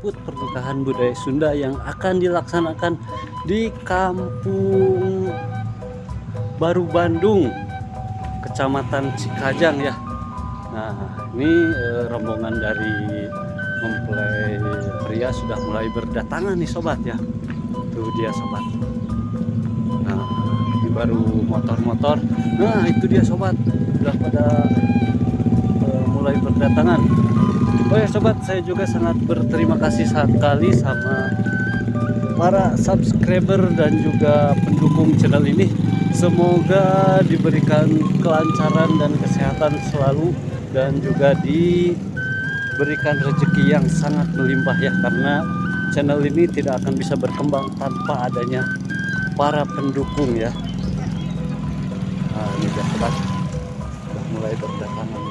menyambut pernikahan budaya Sunda yang akan dilaksanakan di Kampung Baru Bandung, Kecamatan Cikajang ya. Nah, ini rombongan dari mempelai pria sudah mulai berdatangan nih sobat ya. Tuh dia sobat. Nah, ini baru motor-motor. Nah, itu dia sobat. Sudah pada mulai berdatangan. Oh ya sobat, saya juga sangat berterima kasih sekali sama para subscriber dan juga pendukung channel ini. Semoga diberikan kelancaran dan kesehatan selalu, dan juga diberikan rezeki yang sangat melimpah ya, karena channel ini tidak akan bisa berkembang tanpa adanya para pendukung ya. Nah, ini dia sobat, sudah mulai berdatangan.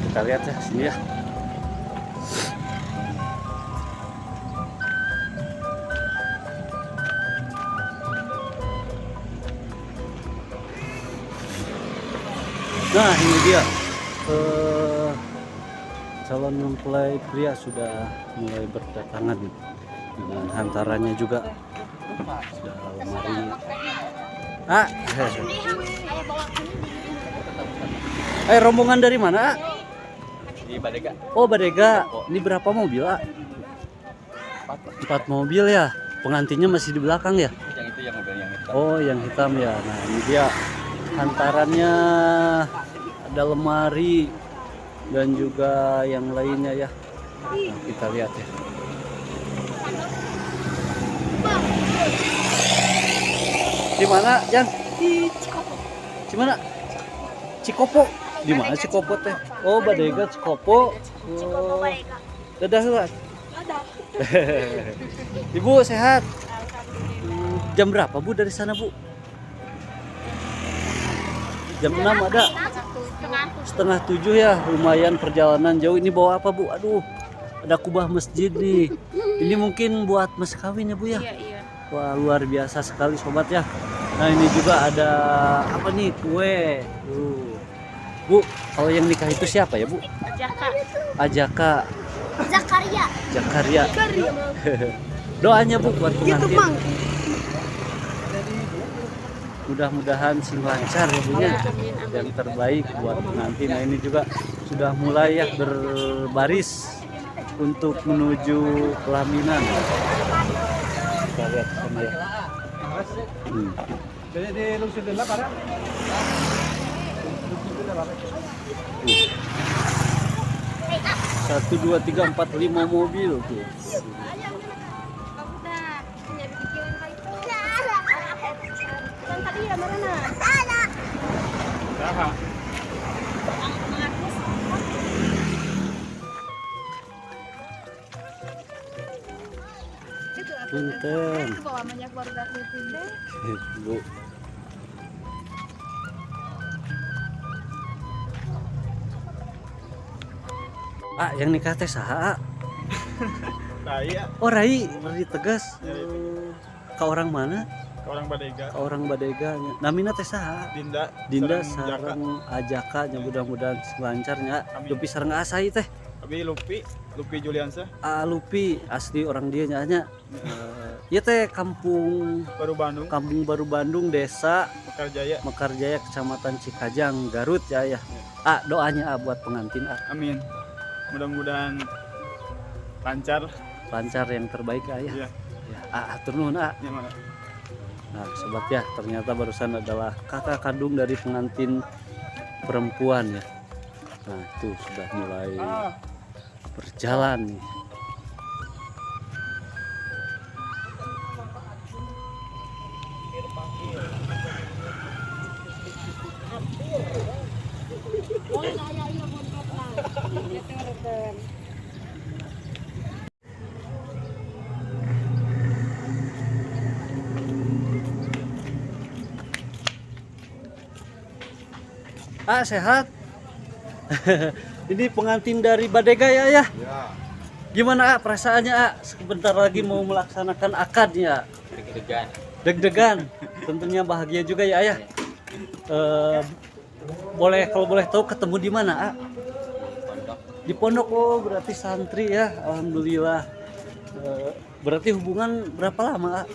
Kita lihat ya sini ya. Nah, ini dia calon mempelai pria sudah mulai berdatangan dengan hantarannya juga sudah lemari. Rombongan dari mana? Di Badega. Oh, Badega. Ini berapa mobil, ah? 4 mobil ya. Pengantinnya masih di belakang ya? Yang itu yang mobil yang hitam. Oh, yang hitam ya. Nah, ini dia hantarannya, ada lemari dan juga yang lainnya ya. Nah, kita lihat ya. Di mana, Jan? Di Cikopo. Di mana? Cikopo. Di mana Cikopo teh? Oh, Badega Cikopo. Oh. Dadah lah. Ibu sehat? Jam berapa Bu dari sana Bu? Jam 6 ada? Setengah 7 ya, lumayan perjalanan jauh. Ini bawa apa Bu? Aduh, ada kubah masjid nih. Ini mungkin buat mas kawin ya Bu ya? Iya. Wah, luar biasa sekali sobat ya. Nah, ini juga ada apa nih, kue. Bu, kalau yang nikah itu siapa ya Bu? Ajaka. Zakaria. Doanya Bu buat pengantin. Mudah-mudahan sing lancar ya Bu ya. Yang terbaik buat pengantin. Nah, ini juga sudah mulai ya berbaris untuk menuju pelaminan. Kita lihat sana ya. Jadi di lusin dulu para. 1, 2, 3, 4, 5 mobil tuh. Punten. Bu. Yang nikah teh saha? Rai. Oh, Rai Tegas. Ke orang mana? Ke orang Badega. Ke orang Badega. Namina teh saha? Dinda sareng Ajaka, mudah-mudahan lancarnya. Lupi sareng Asai teh. Abi Lupi Juliansa. Lupi asli orang dia nyanya. Ieu teh Kampung Baru Bandung, Desa Mekarjaya, Kecamatan Cikajang, Garut ya. Doanya buat pengantin. Amin. Mudah-mudahan lancar yang terbaik ya. Iya. Ya, atur nuhun. Ya, Nah, sobat ya, ternyata barusan adalah kakak kandung dari pengantin perempuan ya. Nah, itu sudah mulai berjalan nih. Sehat. Ini pengantin dari Badega ya. Ya. Gimana perasaannya sebentar lagi mau melaksanakan akadnya? Deg-degan. Tentunya bahagia juga ya. Kalau boleh tahu ketemu di mana Di pondok. Oh, berarti santri ya. Alhamdulillah. Berarti hubungan berapa lama, ah?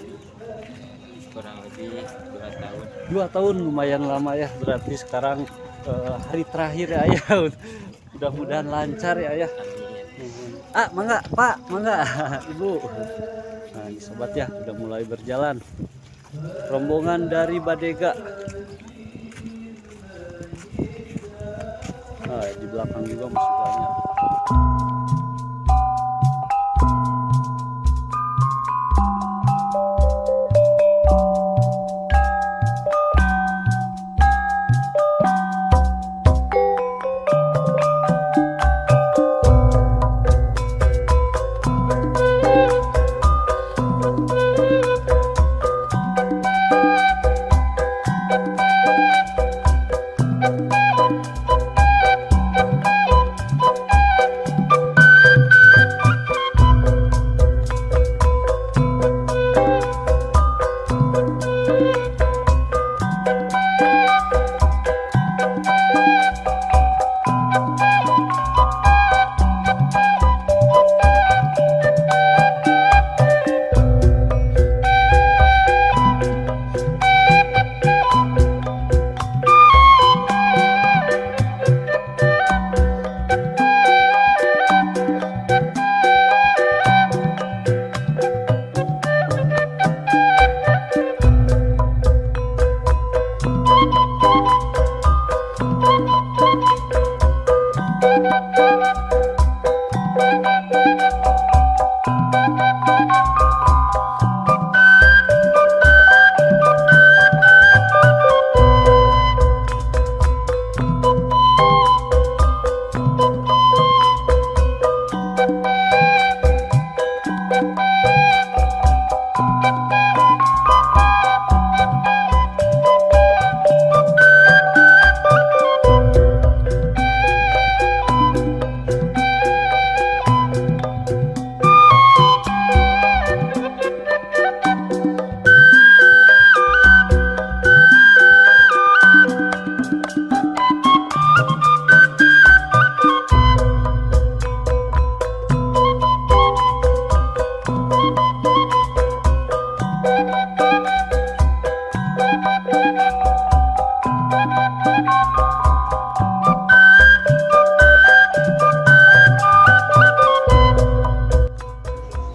Kurang lebih 2 tahun. 2 tahun, lumayan lama ya. Berarti sekarang hari terakhir ya ayah. Mudah-mudahan lancar ya ayah. Amin. Mangga Pak, mangga Ibu. Nah ini sobat ya, udah mulai berjalan rombongan dari Badega. Nah di belakang juga masih banyak.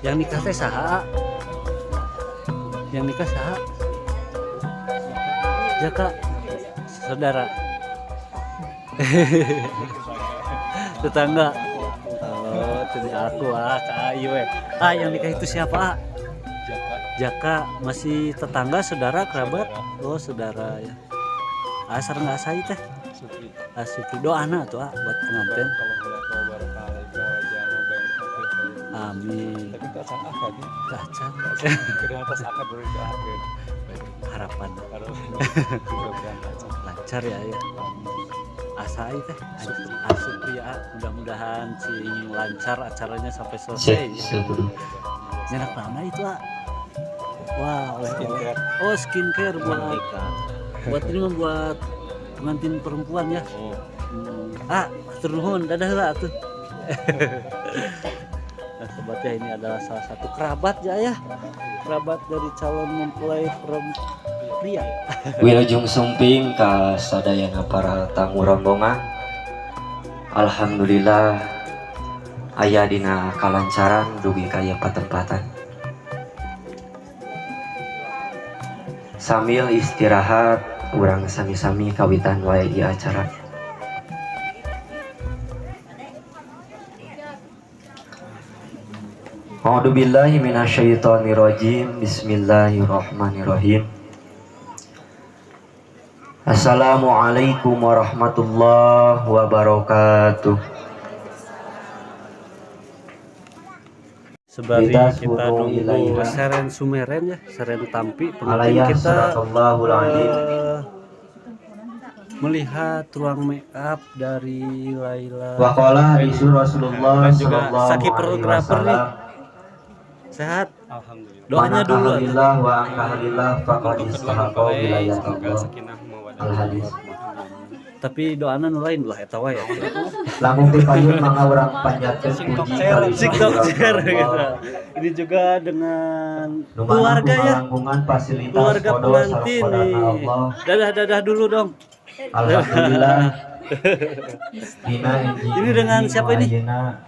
Yang nikah teh saha? Yang nikah saha? Jaka saudara. Tetangga. Oh, jadi aku Kak Ayu. Yang nikah itu siapa? Jaka. Masih tetangga, saudara, kerabat? Oh, saudara ya. Asar nggak asai teh? Supri. Doana tuh buat pengantin. Amin. Tapi tak sang akad ya. Kacang. Kedua atas akad baru ke akhir. Harapan Juga berangkat. lancar ya ya. Asai teh. Supri ya. Mudah-mudahan lancar acaranya sampai selesai. Nyenak mana itu Wah, Skincare. Oh, skincare buat ini membuat pengantin perempuan ya. Atur nuhun, dadah lah tuh. Nah, sobat ya, ini adalah salah satu kerabat ya. Kerabat dari calon mempelai pria. Wilujeng sumping ka sadayana para tamu rombongan. Alhamdulillah aya dina kalancaran dugi kaya patempatan. Sambil istirahat urang sami-sami kawitan wae di acara. A'udzubillahi minasyaitonirrajim. Bismillahirrahmanirrahim. Assalamualaikum warahmatullahi wabarakatuh. Sebari kita nunggu Seren Sumeren ya, Seren Tampi, pengantin kita melihat ruang make up dari Laila. Waqala bisu Rasulullah Dan juga sallallahu Saki alaihi fotografer nih. wasallam. Sehat. Alhamdulillah. Doanya dulu atuh. Alhamdulillah wa angkahalillah faqad Untuk kedua istahaqa mempelai wilayah semoga Allah. sakinah mawaddah Al-hadis. warahmah. Tapi doana nu lain lah eta wae. Lamun ti payun mangga urang panjatkeun puji kali Sik dokter gitu. Ini juga dengan keluarga ya. Fasilitas Keluarga podo pengantin sareng nih. Allah. Dadah dulu dong. Alhamdulillah. Dina Ini dengan siapa ini? ayeuna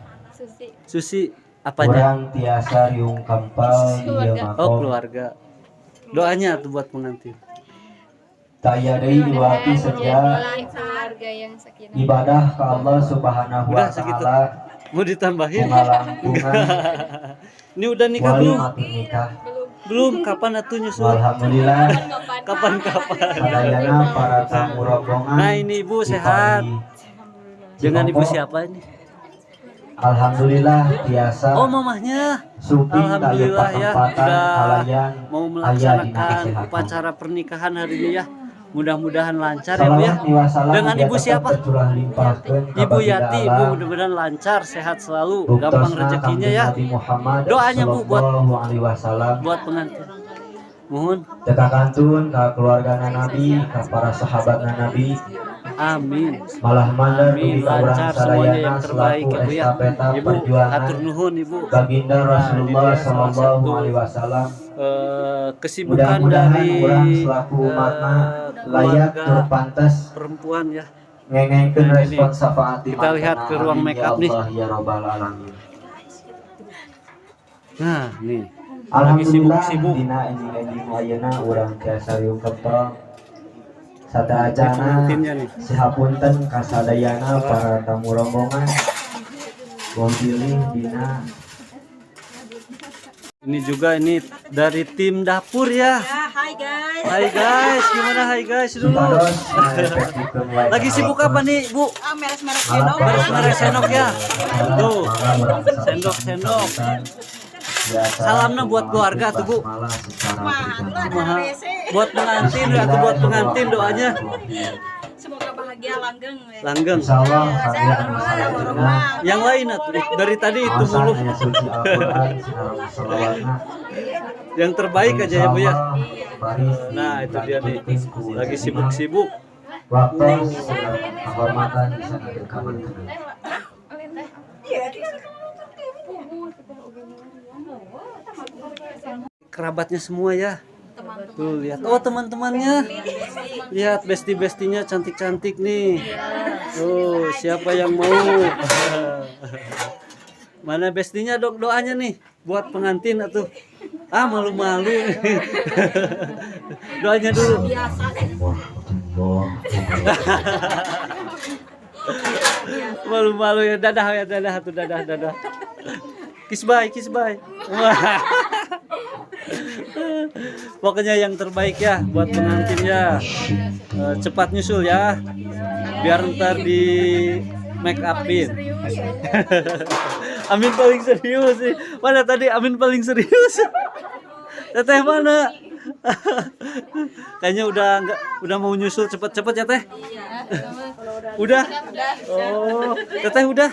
Susi apanya? urang tiasa riung kampal ieu Oh, makom. keluarga. Doanya tuh buat pengantin. Taya deui diwati saja keluarga yang sakinah. ibadah ka Allah Subhanahu wa Udah segitu. taala. Mau ditambahin? Mengalangkungan Ini udah nikah belum? walimat nikah. Belum. Kapan atuh nyusul? Alhamdulillah Kapan? sadayana para tamu rombongan. Nah, ini Ibu sehat. Dengan Ibu Cimoko. siapa ini? Alhamdulillah biasa. Oh, mamahnya. Suping Alhamdulillah taya ya, patempatan udah kalayan mau aya dina melaksanakan kesehatan. upacara pernikahan hari ini ya. Mudah-mudahan lancar ya Bu ya. Salawat niwasalam Dengan Ibu diataskan siapa? tercurah limpahkeun ka Ibu baginda Yati, Allah. Ibu mudah-mudahan lancar, sehat selalu, gampang Buktosna rezekinya ya. Kanjeng Nabi Muhammad Doanya, Bu, buat- sallallahu alaihi wasallam. Buat pengantin. Mohon. Teka kantun ka keluargana Nabi, ka para sahabatna Nabi, Amin. malah mandar Amin. dugi ka urang Lancar semuanya yang sadayana terbaik selaku ya Bu ya. estafeta Ibu, perjuangan atur nuhun Ibu. baginda Rasulullah ini dia salah sallallahu satu, alaihi wasallam. Kesibukan Mudah-mudahan dari urang selaku umatna layak keluarga tur pantes perempuan ya. ngengengkeun Nah, ini respon syafaat kita lihat ke ruang make up nih. Allah ya rabbal alamin. Nah, nih. Lagi Alhamdulillah sibuk-sibuk. dina enjing-enjing ayeuna urang tiasa riung kentong sadayana Pengantinnya nih. sihapunten kasadayana para tamu rombongan mau pilih dina Ini juga ini dari tim dapur ya. Hai guys. Hai guys, gimana hai guys dulu? supados efektifkeun wae Lagi sibuk apa nih, Bu? Meres-meres Beres-beres sendok ya. Tuh. Sendok. Salamna buat keluarga tuh, Bu. Kumaha? Buat pengantin ya, tuh buat pengantin doanya. Semoga bahagia langgeng. Langgeng. Insyaallah Yang lain atuh dari tadi itu mulu. Yang terbaik aja ya, Bu ya. Nah, itu dia nih. Lagi sibuk-sibuk. Waktu kehormatan bisa hadir kawan Kerabatnya semua ya. Tuh lihat. Oh, teman-temannya. Lihat besti-bestinya cantik-cantik nih. Tuh, siapa yang mau? Mana bestinya dong doanya nih buat pengantin atuh. Ah, malu-malu. Doanya dulu. Malu-malu ya, dadah tuh dadah. Kiss bye. Wah. Pokoknya yang terbaik ya buat pengantinnya. Cepat nyusul ya. Biar ntar di make upin. Amin paling serius sih. Mana tadi Amin paling serius? Teteh mana? Kayaknya udah mau nyusul cepet-cepet ya Teh. Udah. Oh, Teteh udah.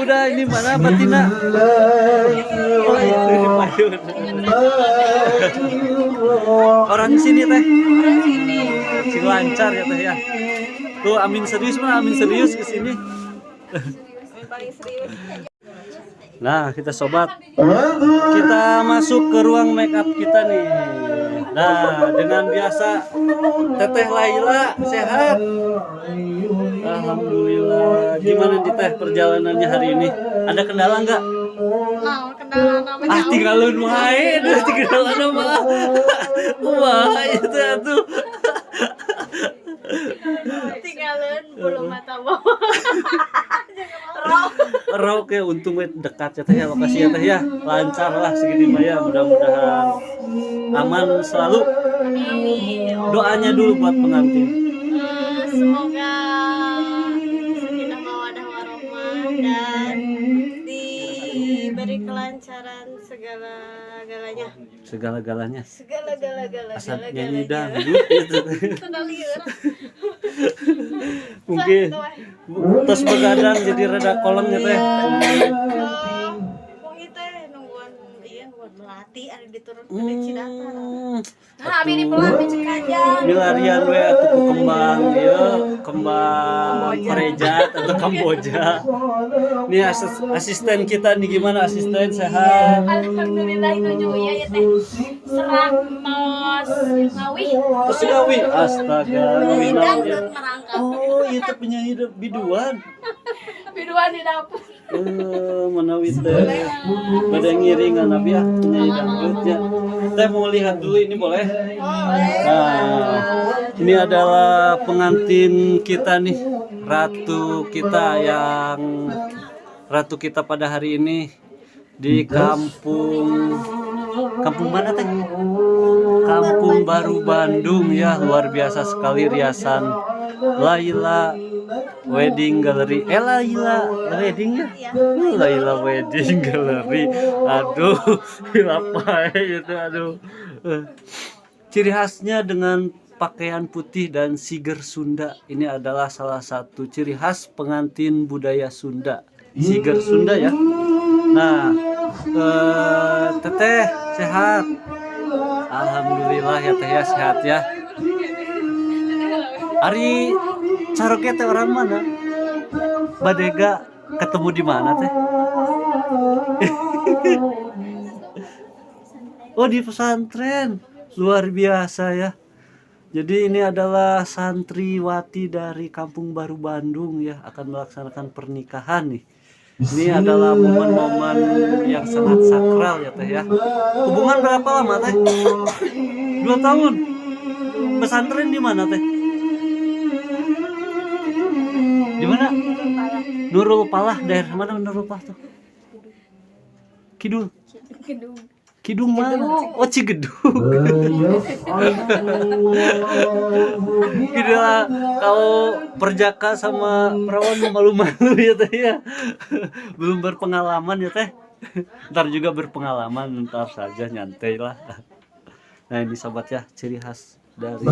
Udah ini mana Batina? Oh, itu di payun. Orang sini Teh. Si lancar ya Teh ya. Tuh Amin serius mana? Amin serius ke sini. Nah, kita sobat, kita masuk ke ruang make up kita nih. Nah, dengan biasa Teteh Laila sehat. Alhamdulillah. Gimana di Teh perjalanannya hari ini? Ada kendala nggak? Kendala namanya. Ah, tinggalin wae, tinggalin mah. Wah, itu atuh. Tinggalin bulu mata bawah. Rok ya, untung we dekat ya Teh ya, lokasi ya Teh ya. Lancar lah segini mah ya, mudah-mudahan aman selalu. Doanya dulu buat pengantin. Semoga sakinah mawaddah warohmah dan diberi kelancaran segala-galanya. Segala-galanya. Segala-galanya. Asal nyanyi dangdut gitu. Mungkin terus begadang jadi rada kolongnya Teh. Teh nungguan melati ada di turun ke Cidatar. Nah, abdi di pelan di Cikajang. milarian we atuh ku kembang kembang Korejat atau Kamboja. Nih asisten kita nih, gimana asisten, sehat? Alhamdulillah nuju ya teh. Serak tos ngawi. Terus gawi, astaga, gawi naon ya? Dangdut merangkap. Oh, iya teh penyanyi biduan. Biduan di dapur. Menawi teh pada ngiringan abi ya penyanyi dangdutnya. Teh mau lihat dulu ini boleh? Nah, ini adalah pengantin kita nih, ratu kita pada hari ini di kampung mana teh? Kampung Baru Bandung ya, luar biasa sekali riasan Laila Wedding Gallery. Laila Wedding ya? Laila Wedding Gallery. Aduh, apa itu, aduh. Ciri khasnya dengan pakaian putih dan siger Sunda. Ini adalah salah satu ciri khas pengantin budaya Sunda. Siger Sunda ya. Nah, teteh sehat. Alhamdulillah ya teh ya, sehat ya. Ari Caroknya teh orang mana? Badega ketemu di mana teh? Oh, di pesantren. Luar biasa ya. Jadi ini adalah santriwati dari Kampung Baru Bandung ya, akan melaksanakan pernikahan nih. Ini adalah momen-momen yang sangat sakral ya teh ya. Hubungan berapa lama teh? 2 tahun. Pesantren di mana teh? Di mana? Nurul Palah. Daerah mana Nurul Palah tuh? Kidung mana? Oh, Cigedung. Gila, kalau perjaka sama perawan malu-malu ya teh ya. Belum berpengalaman ya teh. Ntar juga berpengalaman, ntar saja nyantai lah. Nah ini sobat ya, ciri khas dari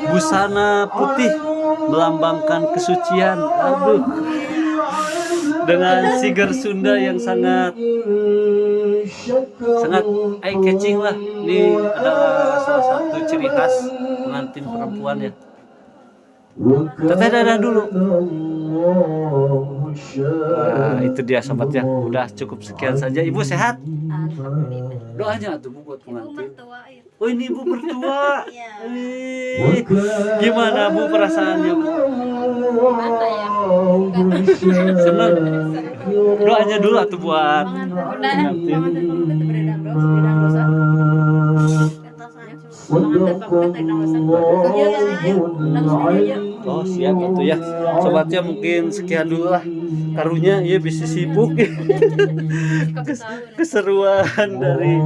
busana putih melambangkan kesucian. Aduh, dengan siger Sunda yang sangat eye catching lah. Ini adalah salah satu ciri khas pengantin perempuan ya. Teteh dadah dulu. Nah, itu dia sobat ya. Udah cukup sekian saja. Ibu sehat? Doanya tuh Bu buat pengantin. Oh, ini Ibu mertua. Gimana Bu perasaannya Bu? Senang. Doanya dulu atuh buat pengantin. Oh siap itu ya sobatnya, mungkin sekian dulu lah karunya ya, bisa sibuk. Keseruan dari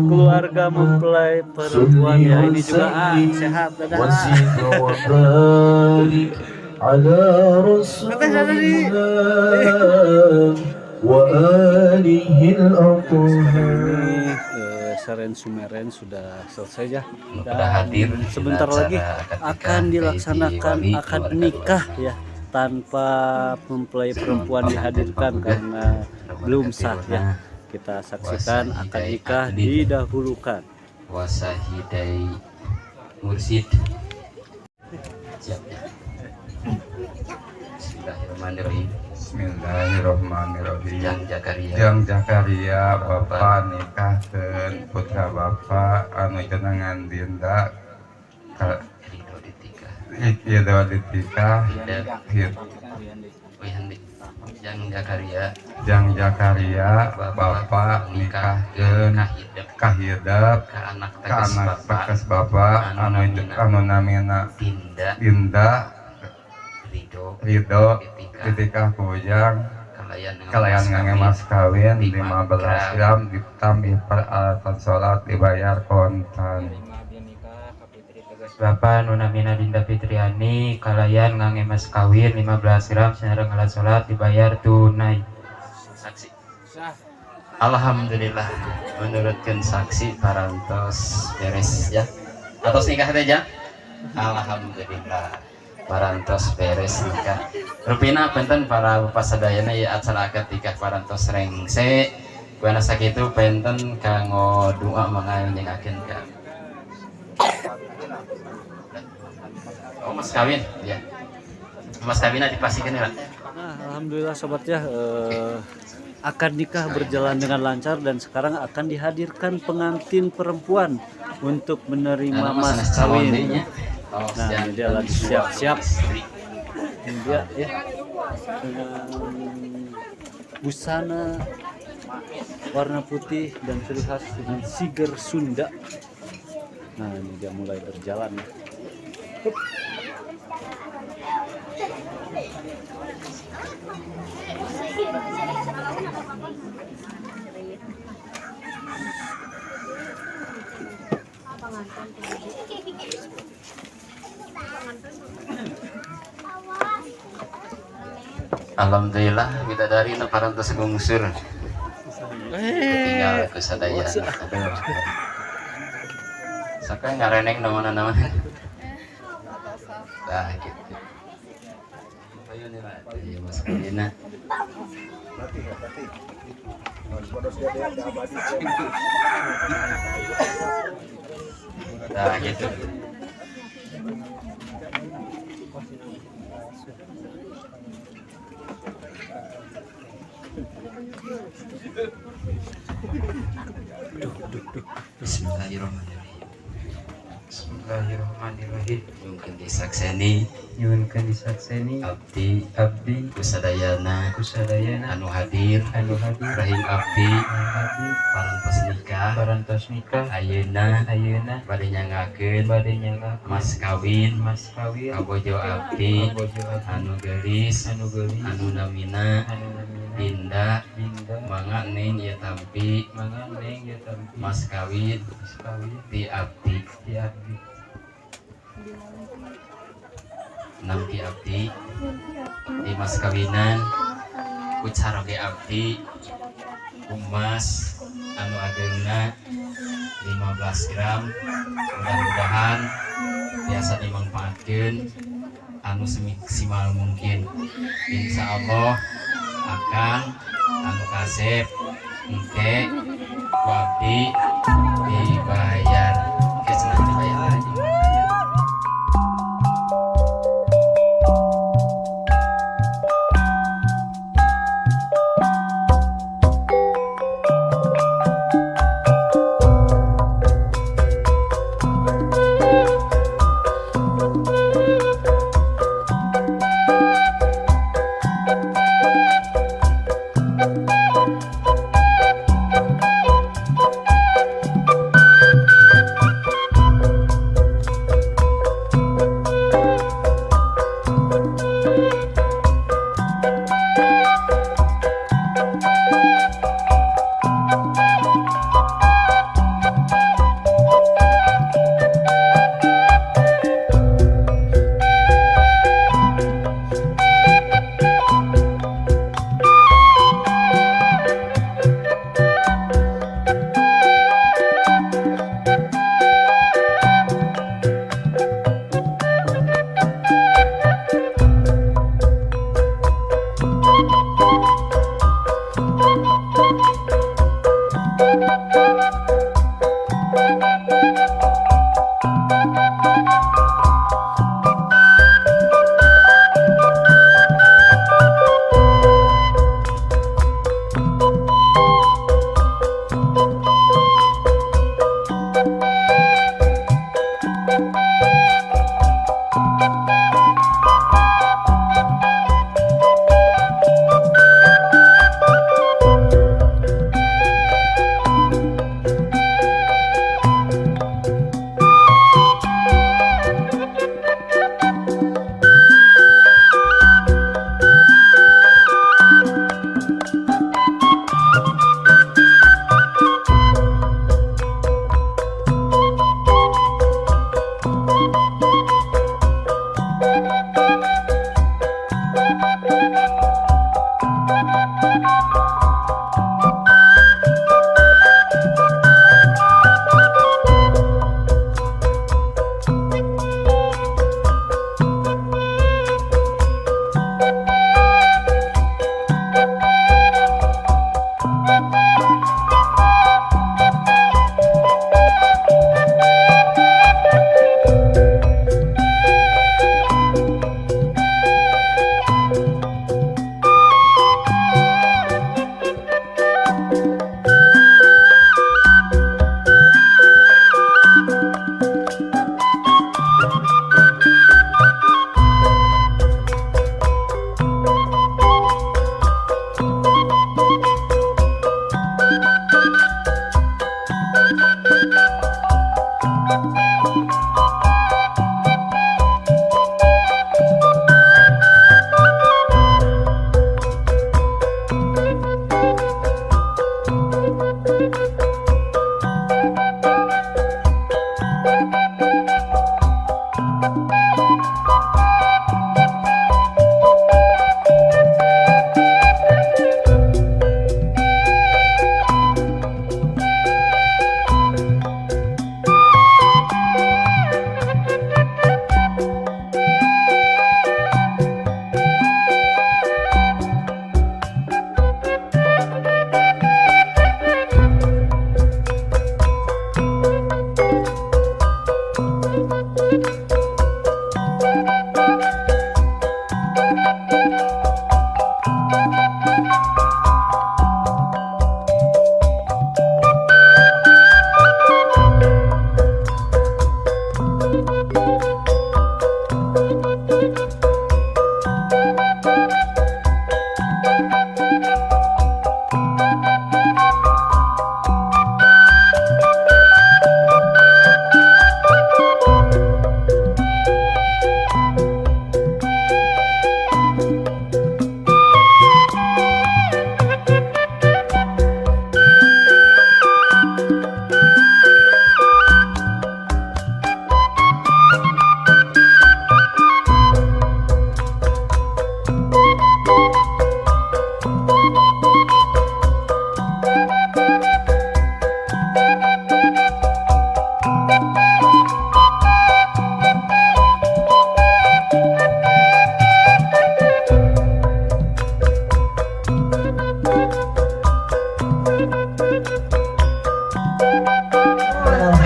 keluarga mempelai perempuan ya, ini juga sehat. Dadah. Seren Sumeren sudah selesai ya, dan sebentar lagi akan dilaksanakan akad nikah ya, tanpa mempelai perempuan dihadirkan karena belum sah ya. Kita saksikan akad nikah didahulukan. Wasahidai mursid. Siap ya. Bismillahirrahmanirrahim. Bismillahirrahmanirrahim. Jang Jakaria Bapak nikahkeun putra Bapak anu jenengan Dinda Ridho Ditika. Ridho Ditika. Jang Jakaria Bapak nikahkeun kahidap ka anak teges Bapak anu namina Dinda Ridho Ditika Kujang kalayan ngangge mas kawin 15 gram ditambah peralatan sholat dibayar kontan. Bapak nunamina Dinda Fitriani kalayan ngangge mas kawin 15 gram sareng alat sholat dibayar tunai. Saksi. Alhamdulillah menurutkan saksi parantos beres ya. Atos nikah aja. Alhamdulillah parantos beres nikah. Rupina punten para bapak sadayana ya acara akad nikah parantos rengse Buana sakitu penten kanggo doa mangga nyengakeun ka. Oh, mas kawin, ya. Mas kawinnya dipastikan ya. Nah, alhamdulillah sobat ya, akad nikah berjalan dengan lancar dan sekarang akan dihadirkan pengantin perempuan untuk menerima mas kawin. Nah, ini dia lagi siap-siap. Ini dia ya, dengan busana warna putih dan ciri khas dengan siger Sunda. Nah, ini dia mulai berjalan ya. Alhamdulillah bidadari nu parantos gungsur. Tinggal kesadayaan. Aduh. Saka ngareneng naon-naon. Nah, gitu. Ayo nih, Pak. Ayo Mas Kalina. Nah, gitu. Bismillahirrahmanirrahim. Bismillahirrahmanirrahim. Mungkin disakseni Nyuwunkeun disakseni abdi abdi kusadayana kusadayana anu hadir anu hadir rahim abdi abdi parantos nikah parantos nikah ayeuna bade nyangakeun bade nyangakeun mas kawin mas kawin kabojo abdi kabojo abdi anu geulis anu geulis anu namina anu namina Dinda Dinda mangga ning ieu tampi mangga neng ya tampi mas kawin mas kawin di abdi di abdi nampi abdi di mas kawinan ku caroge abdi emas anu ageuna 15 gram mudah-mudahan biasa dimanfaatkeun anu semaksimal mungkin insya Allah akan anu kasep engke ku abdi dibayar ke cenah dibayar aja.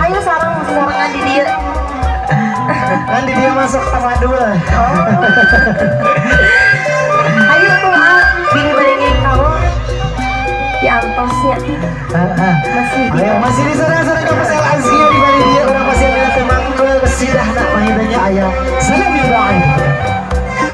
Ayo sarang sorangan di dia. Nanti dia masuk sama dua. Ayo tuh bini beringin kamu di ampasnya. Masih di sana kampus El Azkia di Bali dia orang masih ada teman ke sidah nak mahidanya ayah. Salam ibrahim.